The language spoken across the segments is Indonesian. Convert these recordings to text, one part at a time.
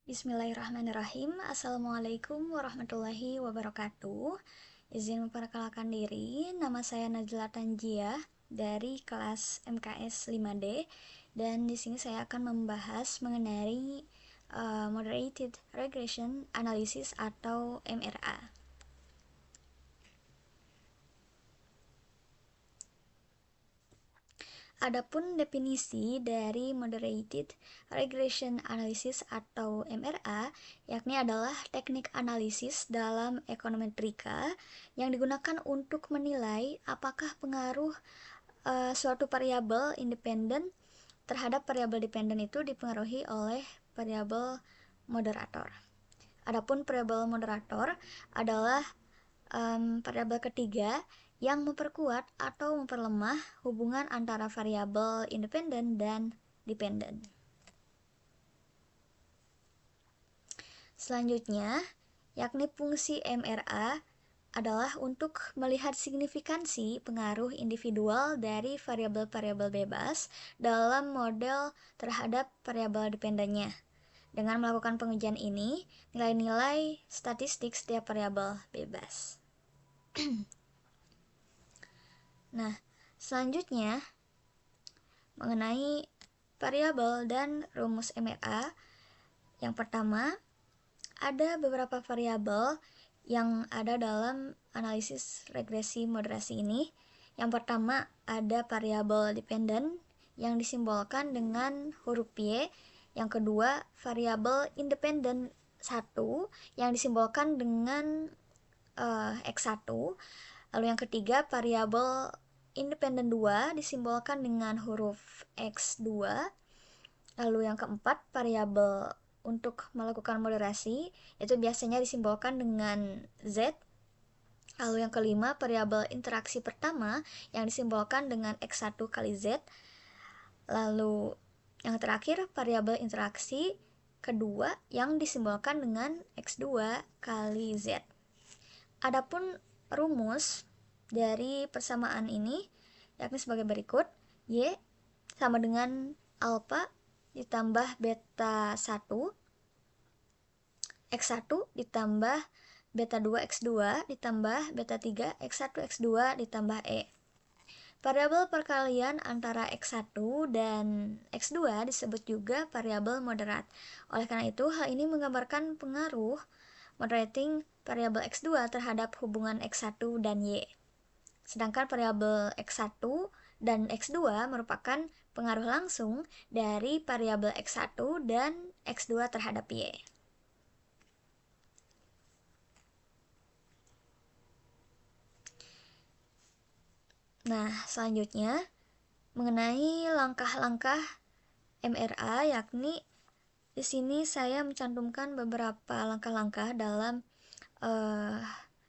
Bismillahirrahmanirrahim. Assalamualaikum warahmatullahi wabarakatuh. Izin memperkenalkan diri, nama saya Najla Tanjiah dari kelas MKS 5D, dan di sini saya akan membahas mengenai Moderated Regression Analysis atau MRA. Adapun definisi dari Moderated Regression Analysis atau MRA, yakni adalah teknik analisis dalam ekonometrika yang digunakan untuk menilai apakah pengaruh suatu variabel independen terhadap variabel dependen itu dipengaruhi oleh variabel moderator. Adapun variabel moderator adalah variabel ketiga yang memperkuat atau memperlemah hubungan antara variabel independen dan dependen. Selanjutnya, yakni fungsi MRA adalah untuk melihat signifikansi pengaruh individual dari variabel-variabel bebas dalam model terhadap variabel dependennya. Dengan melakukan pengujian ini, nilai-nilai statistik setiap variabel bebas. Nah, selanjutnya mengenai variabel dan rumus MRA. Yang pertama, ada beberapa variabel yang ada dalam analisis regresi moderasi ini. Yang pertama, ada variabel dependen yang disimbolkan dengan huruf Y. Yang kedua, variabel independen 1 yang disimbolkan dengan X1. Lalu yang ketiga, variabel independen 2 disimbolkan dengan huruf X2. Lalu yang keempat, variabel untuk melakukan moderasi itu biasanya disimbolkan dengan Z. Lalu yang kelima, variabel interaksi pertama yang disimbolkan dengan X1 kali Z. Lalu yang terakhir, variabel interaksi kedua yang disimbolkan dengan X2 kali Z. Adapun rumus dari persamaan ini yakni sebagai berikut. Y sama dengan alfa ditambah beta 1, X1 ditambah beta 2 X2 ditambah beta 3 X1 X2 ditambah E. Variabel perkalian antara X1 dan X2 disebut juga variabel moderat. Oleh karena itu, hal ini menggambarkan pengaruh moderating variabel X2 terhadap hubungan X1 dan Y. Sedangkan variabel X1 dan X2 merupakan pengaruh langsung dari variabel X1 dan X2 terhadap Y. Nah, selanjutnya mengenai langkah-langkah MRA, yakni di sini saya mencantumkan beberapa langkah-langkah dalam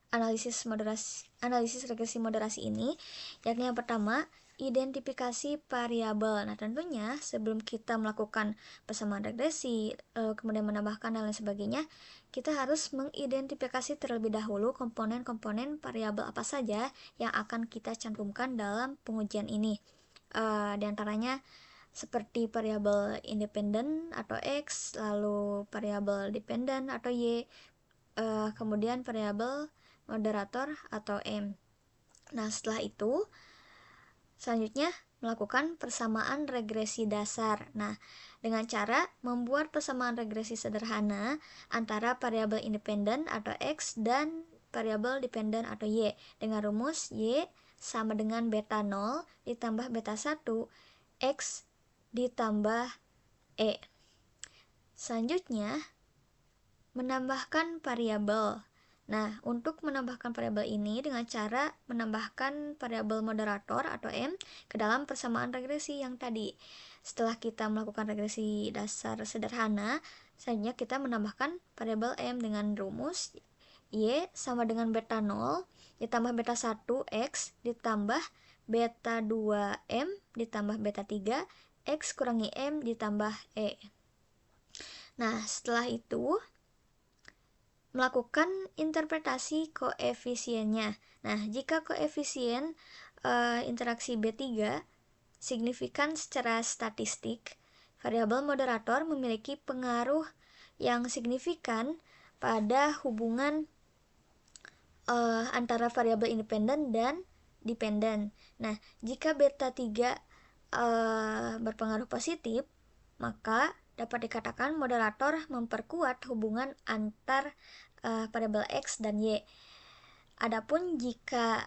analisis regresi moderasi ini, yakni yang pertama, identifikasi variabel. Nah, tentunya sebelum kita melakukan persamaan regresi, kemudian menambahkan dan lain sebagainya, kita harus mengidentifikasi terlebih dahulu komponen-komponen variabel apa saja yang akan kita cantumkan dalam pengujian ini. Di antaranya seperti variabel independen atau X, lalu variabel dependen atau Y, kemudian variabel moderator atau M. Nah, setelah itu selanjutnya melakukan persamaan regresi dasar. Nah, dengan cara membuat persamaan regresi sederhana antara variabel independen atau X dan variabel dependen atau Y dengan rumus Y sama dengan beta 0 ditambah beta 1 X ditambah E. Selanjutnya menambahkan variabel. Nah, untuk menambahkan variabel ini dengan cara menambahkan variabel moderator atau M ke dalam persamaan regresi yang tadi. Setelah kita melakukan regresi dasar sederhana, selanjutnya kita menambahkan variabel M dengan rumus Y sama dengan beta 0 ditambah beta 1 X ditambah beta 2 M ditambah beta 3 X kurangi M ditambah E. Nah, setelah itu melakukan interpretasi koefisiennya. Nah, jika koefisien interaksi B3 signifikan secara statistik, variabel moderator memiliki pengaruh yang signifikan pada hubungan antara variabel independen dan dependen. Nah, jika beta 3 berpengaruh positif, maka dapat dikatakan moderator memperkuat hubungan antar variabel X dan Y. Adapun jika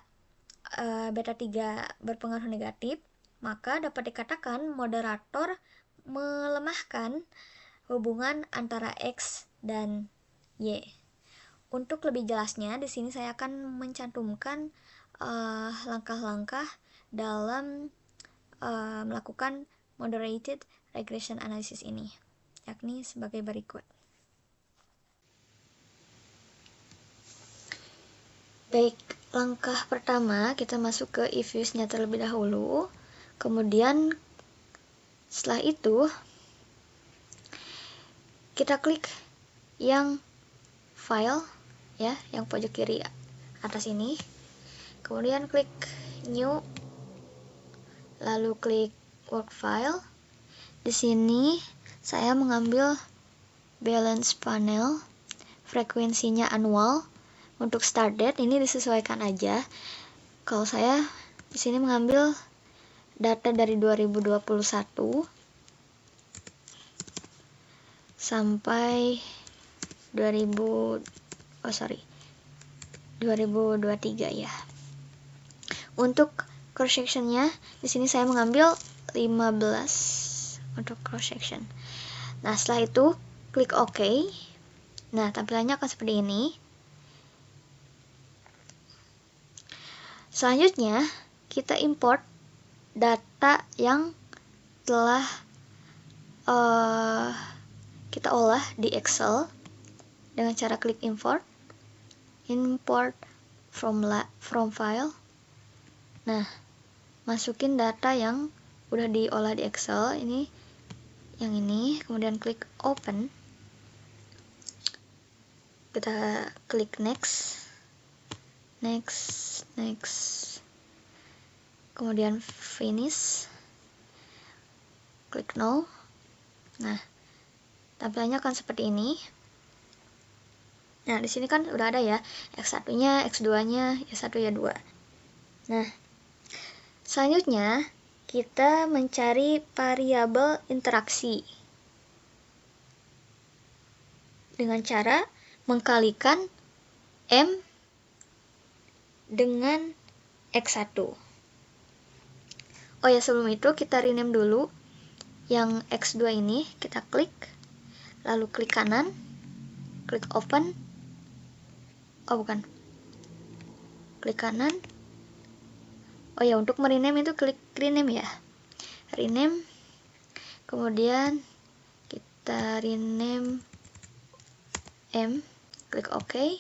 beta 3 berpengaruh negatif, maka dapat dikatakan moderator melemahkan hubungan antara X dan Y. Untuk lebih jelasnya, di sini saya akan mencantumkan langkah-langkah dalam melakukan moderated regression analysis ini, yakni sebagai berikut. Baik, langkah pertama kita masuk ke if use-nya terlebih dahulu. Kemudian setelah itu kita klik yang file ya, yang pojok kiri atas ini. Kemudian klik new, lalu klik work file. Di sini saya mengambil balance panel, frekuensinya annual. Untuk start date ini disesuaikan aja. Kalau saya di sini mengambil data dari 2021 sampai 2023 ya. Untuk cross sectionnya di sini saya mengambil 15 untuk cross section. Nah, setelah itu klik OK. Nah, tampilannya akan seperti ini. Selanjutnya kita import data yang telah kita olah di Excel dengan cara klik import from file. Nah, masukin data yang udah diolah di Excel, ini yang ini, kemudian klik open. Kita klik next, kemudian finish, klik no. Nah, tampilannya akan seperti ini. Nah, di sini kan udah ada ya, X1-nya, X2-nya, Y1, Y2. Nah, selanjutnya kita mencari variabel interaksi dengan cara mengkalikan M dengan X1. Oh ya, sebelum itu kita rename dulu yang X2 ini, kita klik, lalu klik kanan, klik open. Klik kanan. Oh ya, untuk merename itu klik rename ya. Rename. Kemudian kita rename M, klik OK.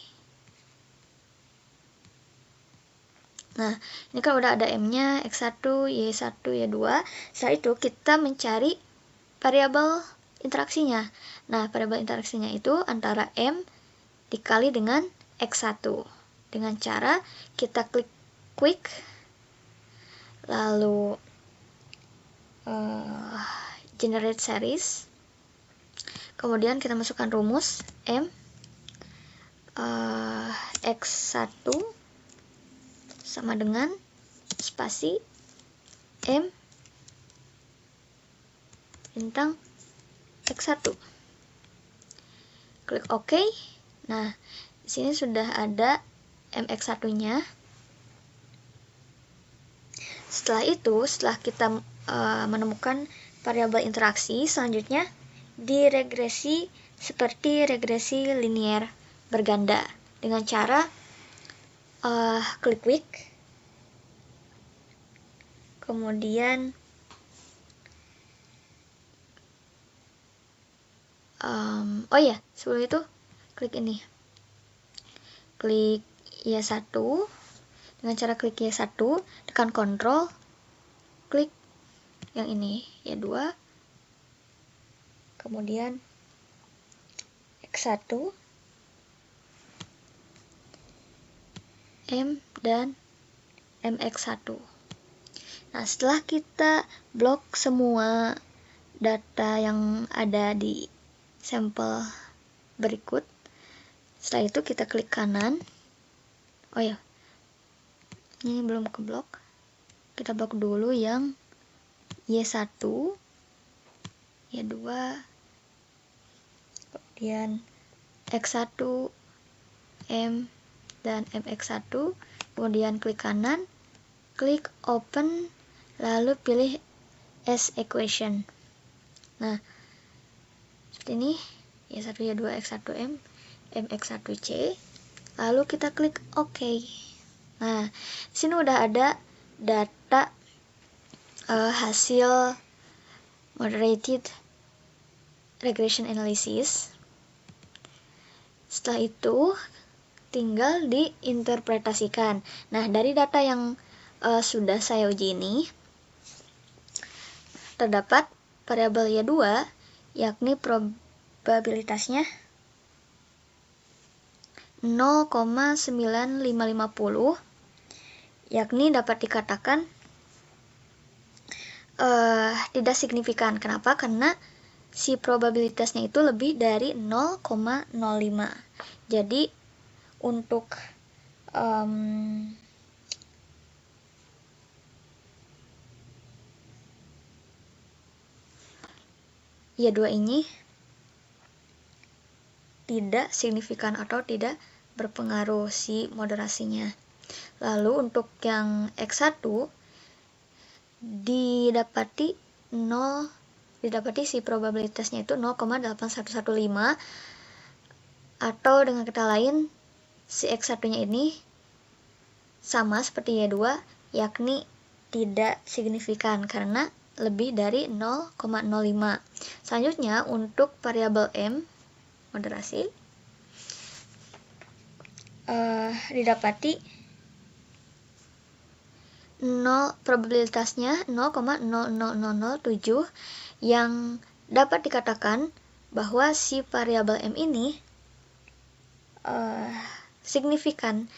Nah, ini kan udah ada M-nya, X1, Y1, Y2. Setelah itu kita mencari variabel interaksinya. Nah, variabel interaksinya itu antara M dikali dengan X1. Dengan cara kita klik quick, lalu generate series. Kemudian kita masukkan rumus M X1 sama dengan spasi M bintang X1. Klik OK. Nah, di sini sudah ada MX1-nya. Setelah itu, setelah kita menemukan variabel interaksi, selanjutnya diregresi seperti regresi linier berganda dengan cara klik quick, kemudian oh ya, sebelum itu klik ini, klik Y1. Dengan cara klik Y1, tekan Ctrl, klik yang ini Y2, kemudian X1, M dan MX1. Nah, setelah kita blok semua data yang ada di sampel berikut. Setelah itu kita klik kanan. Oh ya, ini belum ke blok. Kita blok dulu yang Y1, Y2, kemudian X1, M, dan MX1. Kemudian klik kanan, klik open, lalu pilih as equation. Nah, seperti ini, Y1, Y2, X1, M, MX1C. Lalu kita klik OK. Nah, di sini udah ada data hasil moderated regression analysis. Setelah itu tinggal diinterpretasikan. Nah, dari data yang sudah saya uji ini terdapat variabel Y2 yakni probabilitasnya 0,9550, yakni dapat dikatakan tidak signifikan. Kenapa? Karena si probabilitasnya itu lebih dari 0,05. Jadi untuk Y2 ini tidak signifikan atau tidak berpengaruh si moderasinya. Lalu untuk yang X1 didapati si probabilitasnya itu 0,8115, atau dengan kata lain si X1-nya ini sama seperti Y2, yakni tidak signifikan karena lebih dari 0,05. Selanjutnya untuk variabel M, moderasi, didapati probabilitasnya 0,00007, yang dapat dikatakan bahwa si variabel M ini signifikan.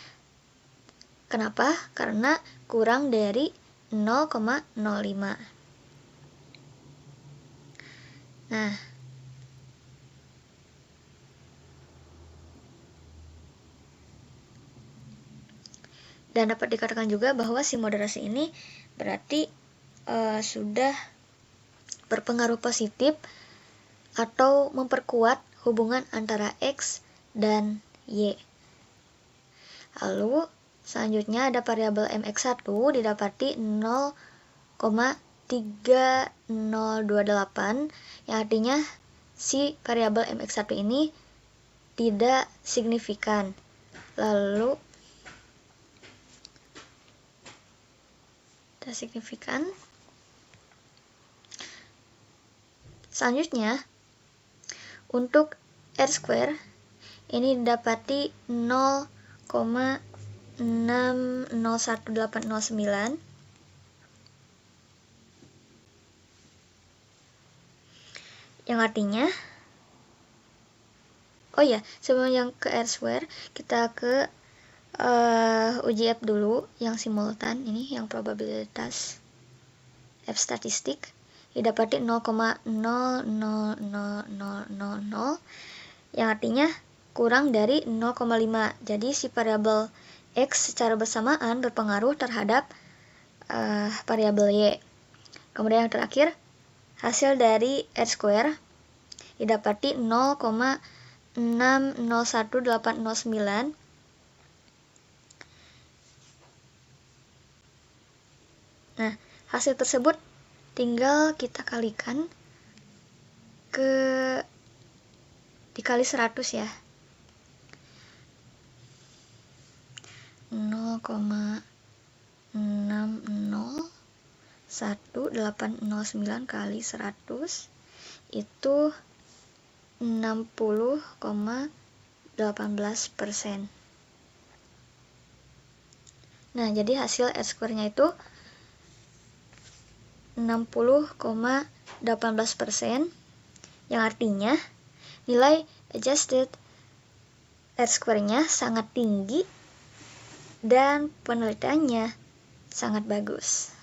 Kenapa? Karena kurang dari 0,05. Nah, dan dapat dikatakan juga bahwa si moderasi ini berarti sudah berpengaruh positif atau memperkuat hubungan antara X dan Y. Lalu selanjutnya ada variabel MX1 didapati 0,3028, yang artinya si variabel MX1 ini tidak signifikan. Lalu tidak signifikan. Selanjutnya untuk R2 ini didapati 0,601809, yang artinya, oh ya, sebelum yang ke R2 kita ke uji F dulu yang simultan. Ini yang probabilitas F statistik didapati 0,00000, yang artinya kurang dari 0,5. Jadi si variabel X secara bersamaan berpengaruh terhadap variabel Y. Kemudian yang terakhir, hasil dari R2 didapati 0,601809. Nah, hasil tersebut tinggal kita kalikan dikali 100 ya. 0,601809 kali 100 itu 60,18%. Nah, jadi hasil R2-nya itu 60,18%, yang artinya nilai adjusted R2-nya sangat tinggi dan penelitiannya sangat bagus.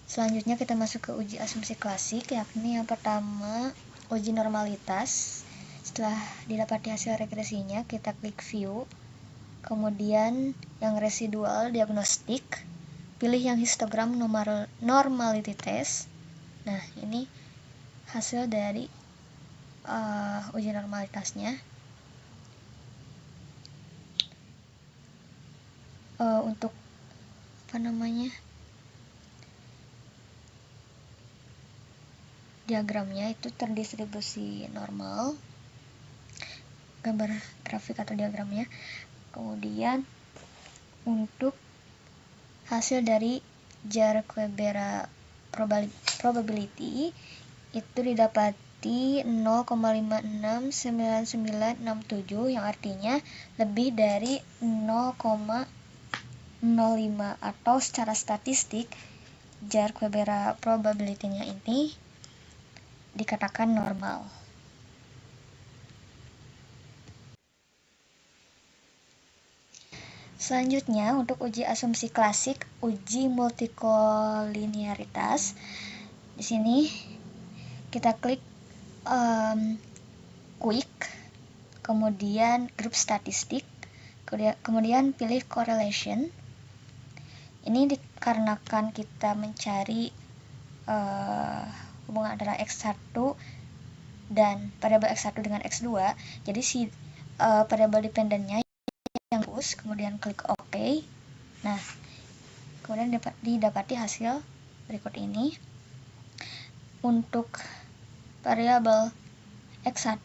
Selanjutnya kita masuk ke uji asumsi klasik, yakni yang pertama uji normalitas. Setelah didapati hasil regresinya, kita klik view, kemudian yang residual diagnostik, pilih yang histogram normality test. Nah, ini hasil dari uji normalitasnya. Untuk diagramnya itu terdistribusi normal, gambar grafik atau diagramnya. Kemudian untuk hasil dari Jar-Quebera probability itu didapati 0,569967, yang artinya lebih dari 0,05, atau secara statistik Jar-Quebera probability-nya ini dikatakan normal. Selanjutnya, untuk uji asumsi klasik, uji multikolinearitas. Di sini kita klik quick, kemudian grup statistik, kemudian pilih correlation. Ini dikarenakan kita mencari hubungan antara X1 dan variabel X1 dengan X2, jadi si variabel dependennya yang bagus, kemudian klik OK. Nah, kemudian didapati hasil berikut ini. Untuk variabel X1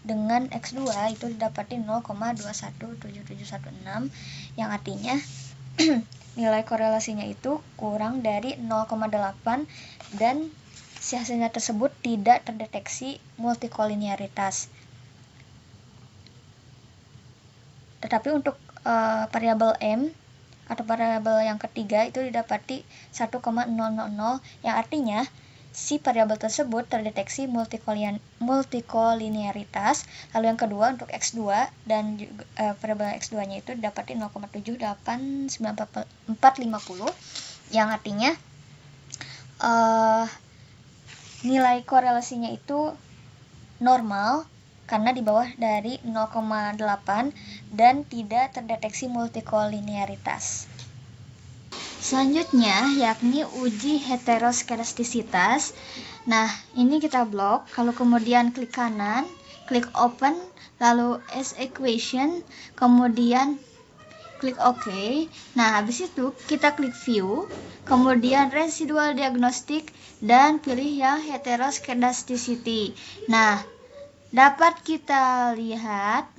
dengan X2 itu didapati 0,217716, yang artinya nilai korelasinya itu kurang dari 0,8, dan si hasilnya tersebut tidak terdeteksi multikolinearitas. Tetapi untuk variabel M atau variabel yang ketiga itu didapati 1,000, yang artinya si variabel tersebut terdeteksi multikolinearitas. Lalu yang kedua untuk X2 dan variabel X2-nya itu didapati 0,789450, yang artinya nilai korelasinya itu normal karena di bawah dari 0,8 dan tidak terdeteksi multikolinearitas. Selanjutnya yakni uji heteroskedastisitas. Nah, ini kita blok, kalau kemudian klik kanan, klik open, lalu as equation, kemudian klik OK. Nah, habis itu kita klik view, kemudian residual diagnostic, dan pilih yang heteroskedasticity. Nah, dapat kita lihat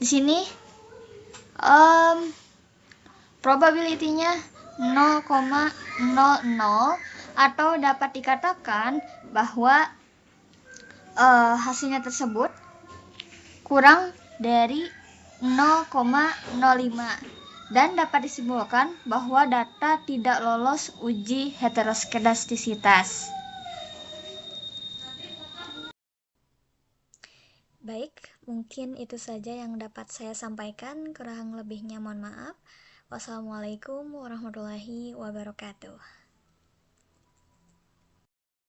di sini probability-nya 0,00, atau dapat dikatakan bahwa hasilnya tersebut kurang dari 0,05, dan dapat disimpulkan bahwa data tidak lolos uji heteroskedastisitas. Baik, mungkin itu saja yang dapat saya sampaikan. Kurang lebihnya mohon maaf. Wassalamualaikum warahmatullahi wabarakatuh.